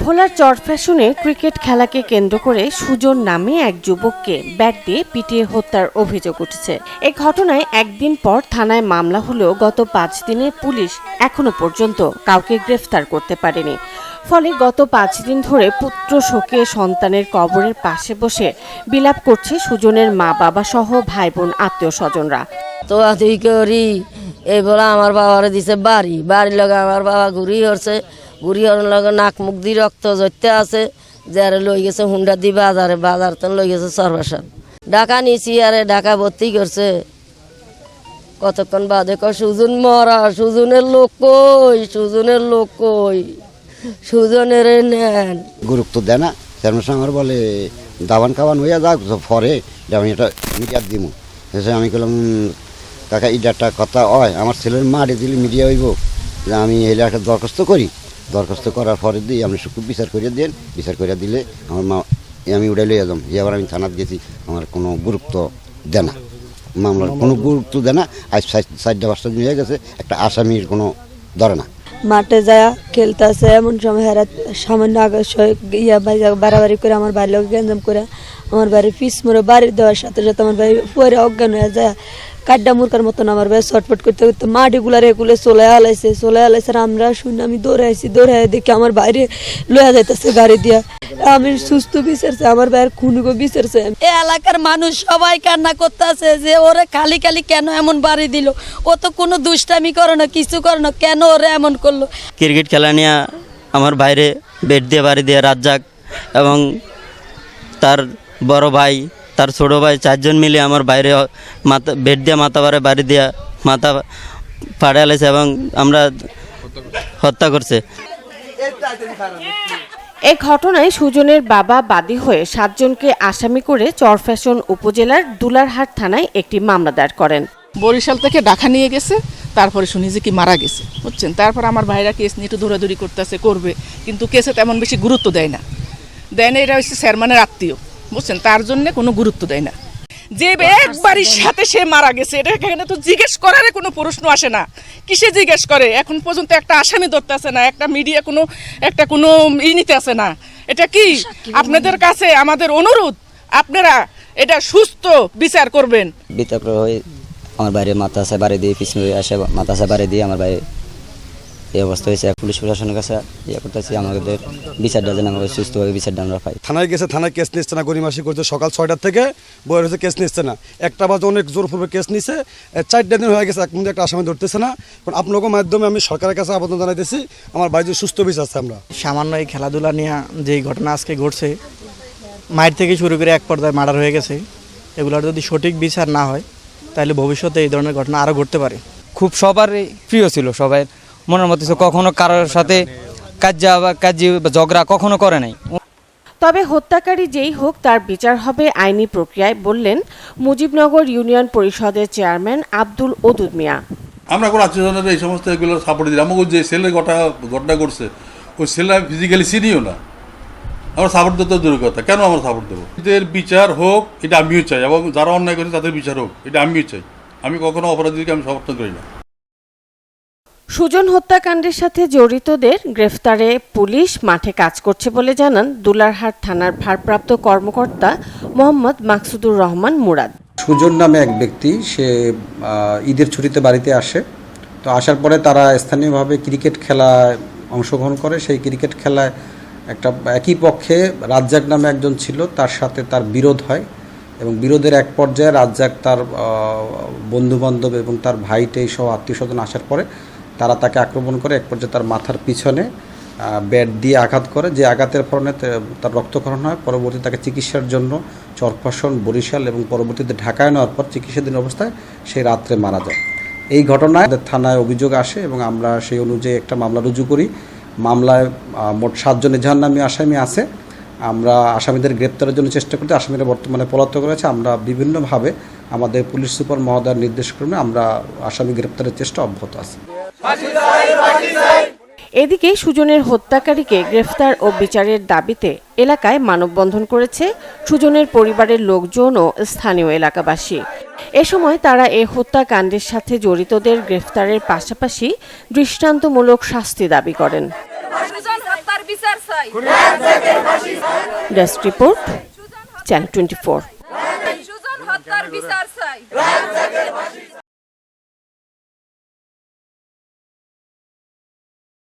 ভোলার চরফ্যাশনে ক্রিকেট খেলাকে কেন্দ্র করে সুজন নামে এক যুবককে ব্যাট দিয়ে পিটিয়ে হত্যার অভিযোগ উঠেছে। এই ঘটনায় একদিন পর থানায় মামলা হলেও গত 5 দিনে পুলিশ এখনো পর্যন্ত কাউকে গ্রেফতার করতে পারেনি। ফলে গত 5 দিন ধরে পুত্র শোকে সন্তানের কবরের পাশে বসে বিলাপ করছে সুজনের মা বাবা সহ ভাই বোন আত্মীয় স্বজনরা। তো আতি করি এই বলে আমার বাবারে দিছে বাড়ির লগে আমার বাবা ঘুরি হওয়ার লগে নাক মুখ দিয়ে রক্ত জড়তে আছে। যারে লই গেছে হুন্ডা দি বাজার তো লই গেছে সর্বাসান ঢাকা নিছি আরে ঢাকা ভর্তি করছে। কতক্ষণ বাদে সুজন মরা, সুজনের লোক কই সুজনের নেন গুরুত্ব দেয় না। আমার বলে দাবান কাবান হইয়া যাক পরে আমি এটা মিডিয়া দিব। আমি বললাম কাকা এটা একটা কথা হয়, আমার ছেলের মারে দিলে মিডিয়া হইব যে আমি এলে একটা দরখাস্ত করার পরে দিই আপনি শুক্র বিচার করিয়া দেন, বিচার করিয়া দিলে আমার মা আমি উড়াই লইয়া যাম। এবার আমি থানাত গেছি, আমার কোনো গুরুত্ব দেয় না, মামলার কোনো গুরুত্ব দেয় না। আজ 4-5 দিন হয়ে গেছে, একটা আসামির কোনো ধরে না। মাঠে যায় খেলতেছে এমন সময় হেরা সামান্য আগে বাড়াবাড়ি করে আমার বাড়ির লোক গেঞ্জাম করে আমার বাড়ির পিস মরে বাড়ি দেওয়ার সাথে সাথে আমার বাড়ি পরে অজ্ঞান হয়ে যায়। কাড্ডা মুরকার মতন আমার বাড়ি ছটফট করতে করতে মাটিগুলার এগুলো চলে আলাইছে। আমরা শুনে আমি দৌড়ে দেখি আমার বাইরে লয়া যাইতেছে গাড়ি দিয়া। আমি সুস্থ বিচারছে, আমার বাইরের খুনিকে বিচারছে। এই এলাকার মানুষ সবাই কান্না করতেছে যে ওরে খালি কেন এমন বাড়ি দিল, ও তো কোনো দুষ্টামি করে না, কিছু করে না, কেন ওরে এমন করলো। ক্রিকেট খেলা নিয়ে আমার বাইরে বেট দিয়ে বাড়ি দিয়ে রাজ্জাক এবং তার বড় ভাই তার ছোটো ভাই 4 জন মিলে আমার বাইরে বেট দিয়ে বাড়ি দিয়ে মাথা ফাড়ে আলাইছে এবং আমরা হত্যা করছে। এই ঘটনায় সুজনের বাবা বাদী হয়ে 7 জনকে আসামি করে চরফ্যাশন উপজেলার দুলারহাট থানায় একটি মামলা দায়ের করেন। বরিশাল থেকে ঢাকা নিয়ে গেছে, তারপরে শুনি যে কি মারা গেছে, বুঝছেন। তারপর আমার ভাইরা কেস নিয়ে একটু দৌড়াদৌড়ি করবে, কিন্তু কেসে তেমন বেশি গুরুত্ব দেয় না। এটা হচ্ছে চেয়ারম্যানের আত্মীয়, বুঝছেন, তার জন্য কোনো গুরুত্ব দেয় না। যে একবারই সাথে সে মারা গেছে, এটা এখানে তো জিজ্ঞেস করার কোনো প্রশ্ন আসে না। কিসে জিজ্ঞেস করে? এখন পর্যন্ত একটা আসামি ধরতে আসে না, একটা মিডিয়া কোনো নিতে আসে না। এটা কি আপনাদের কাছে আমাদের অনুরোধ, আপনারা এটা সুস্থ বিচার করবেন। বিতর্ক হয়ে আমার বাইরে মাথা বাড়ি দিয়ে পিছনে আসে মাথা বাড়ি দিয়ে আমার বাইরে এই অবস্থা হয়েছে। পুলিশ প্রশাসনের কাছে করতেছি আমাদের বিচারটা যেন আমাদের সুস্থভাবে বিচারটা আমরা পাই। থানায় গেছে, থানায় কেস নিচ্ছে না, গরিমাসি করছে। সকাল 6টার থেকে বইয়ের হচ্ছে কেস নিচ্ছে না, 1টা বাজে অনেক জোরপূর্বে কেস নিচ্ছে। 4 দিন হয়ে গেছে, এখন একটা আসামি ধরতেছে না। কারণ আপনাদের মাধ্যমে আমি সরকারের কাছে আবেদন জানাইতেছি আমার বাইরে সুস্থ বিচার আছে। আমরা সামান্য এই খেলাধুলা নিয়ে যেই ঘটনা আজকে ঘটছে, মায়ের থেকে শুরু করে এক পর্যায়ে মার্ডার হয়ে গেছে, এগুলোর যদি সঠিক বিচার না হয় তাহলে ভবিষ্যতে এই ধরনের ঘটনা আরও ঘটতে পারে। খুব সবারই প্রিয় ছিল, সবাই মনের মতো কখনো কারোর সাথে কাজি ঝগড়া কখনো করে নাই। তবে হত্যাকারী যেই হোক তার বিচার হবে আইনি প্রক্রিয়ায়, বললেন মুজিবনগর ইউনিয়ন পরিষদের চেয়ারম্যান আব্দুল ওদুদ মিয়া। আমরা কোনো আত্মীয়জনের এই সমস্ত এগুলো সাপোর্ট দিই। আমাকে যে ছেলের ঘটনা করছে ওই ছেলে ফিজিক্যালি চিনিও না, আমরা সাপোর্ট দিতে দূরের কথা, কেন আমরা সাপোর্ট দেবো? এদের বিচার হোক, এটা আমিও চাই, এবং যারা অন্যায় করছে তাদের বিচার হোক, এটা আমিও চাই। আমি কখনো অপরাধীকে আমি সমর্থন করি না। সুজন হত্যাকাণ্ডের সাথে জড়িতদের গ্রেফতারে পুলিশ মাঠে কাজ করছে বলে জানান দুলারহাট থানার ভারপ্রাপ্ত কর্মকর্তা মোহাম্মদ মাকসুদুর রহমান মুরাদ। সুজন নামে এক ব্যক্তি, সে ঈদের ছুটিতে বাড়িতে আসে। তো আসার পরে তারা স্থানীয়ভাবে ক্রিকেট খেলায় অংশগ্রহণ করে। সেই ক্রিকেট খেলায় একটা একই পক্ষে রাজ্জাক নামে একজন ছিল, তার সাথে তার বিরোধ হয় এবং বিরোধের এক পর্যায়ে রাজ্জাক তার বন্ধুবান্ধব এবং তার ভাইটে সহ আত্মীয় স্বজন আসার পরে তারা তাকে আক্রমণ করে। এক পর্যায়ে তার মাথার পিছনে ব্যাট দিয়ে আঘাত করে, যে আঘাতের কারণে তার রক্তক্ষরণ হয়। পরবর্তীতে তাকে চিকিৎসার জন্য চরফ্যাশন, বরিশাল এবং পরবর্তীতে ঢাকায় নেওয়ার পর চিকিৎসাধীন অবস্থায় সেই রাত্রে মারা যায়। এই ঘটনায় থানায় অভিযোগ আসে এবং আমরা সেই অনুযায়ী একটা মামলা রুজু করি। মামলায় মোট 7 জন এজাহারনামী আসামি আছে। আমরা আসামিদের গ্রেপ্তারের জন্য চেষ্টা করতে, আসামিরা বর্তমানে পলাতক রয়েছে। আমরা বিভিন্নভাবে আমাদের পুলিশ সুপার মহোদয়ের নির্দেশক্রমে আমরা আসামি গ্রেপ্তারের চেষ্টা অব্যাহত আছে। এদিকে সুজনের হত্যাকারীকে গ্রেফতার ও বিচারের দাবিতে এলাকায় মানববন্ধন করেছে সুজনের পরিবারের লোকজন ও স্থানীয় এলাকাবাসী। এ সময় তারা এই হত্যাকাণ্ডের সাথে জড়িতদের গ্রেফতারের পাশাপাশি দৃষ্টান্তমূলক শাস্তি দাবি করেন। Desk report, channel 24।